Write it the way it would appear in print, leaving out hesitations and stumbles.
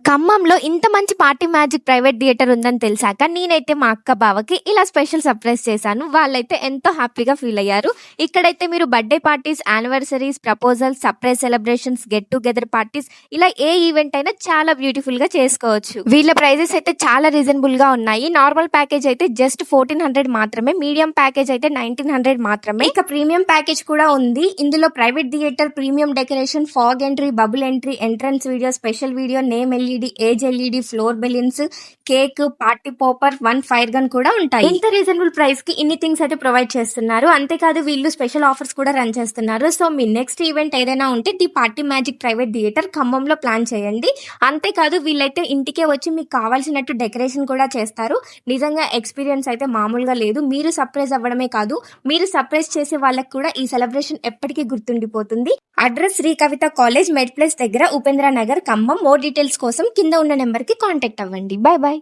ఖమ్మంలో ఇంత మంచి పార్టీ మ్యాజిక్ ప్రైవేట్ థియేటర్ ఉందని తెలిసాక నేనైతే మా అక్క బావకి ఇలా స్పెషల్ సర్ప్రైజ్ చేశాను. వాళ్ళైతే ఎంతో హ్యాపీగా ఫీల్ అయ్యారు. ఇక్కడైతే మీరు birthday parties, anniversaries, proposals, surprise celebrations, get together parties ఇలా ఏ ఈవెంట్ అయినా చాలా బ్యూటిఫుల్ గా చేసుకోవచ్చు. వీళ్ళ ప్రైజెస్ అయితే చాలా రీజనబుల్ గా ఉన్నాయి. నార్మల్ ప్యాకేజ్ అయితే జస్ట్ 1400 మాత్రమే, మీడియం ప్యాకేజ్ అయితే 1900 మాత్రమే. ఇక ప్రీమియం ప్యాకేజ్ కూడా ఉంది. ఇందులో private theatre, premium decoration, fog entry, bubble entry, entrance video, special video, name LED, age LED, floor balloons, cake, party popper, 1 fire gun కూడా ఉంటాయి. ఇంత రీజనబుల్ ప్రైస్ కి ఇన్ని థింగ్స్ అయితే ప్రొవైడ్ చేస్తున్నారు. అంతేకాదు వీళ్ళు స్పెషల్ ఆఫర్స్ కూడా రన్ చేస్తున్నారు. సో మీ నెక్స్ట్ ఈవెంట్ ఏదైనా ఉంటే the party magic private theatre ఖమ్మంలో ప్లాన్ చేయండి. అంతేకాదు వీళ్ళైతే ఇంటికే వచ్చి మీకు కావాల్సినట్టు డెకరేషన్ కూడా చేస్తారు. నిజంగా ఎక్స్పీరియన్స్ అయితే మామూలుగా లేదు. మీరు సర్ప్రైజ్ అవ్వడమే కాదు, మీరు సర్ప్రైజ్ చేసే వాళ్ళకి కూడా ఈ సెలబ్రేషన్ ఎప్పటికీ గుర్తుండిపోతుంది. అడ్రస్ శ్రీ కవిత కాలేజ్, మెడ్ ప్లేస్ దగ్గర, ఉపేంద్ర నగర్, ఖమ్మం. మోర్ డీటెయిల్స్ కోసం కింద ఉన్న నెంబర్ కి కాంటాక్ట్ అవ్వండి. By by.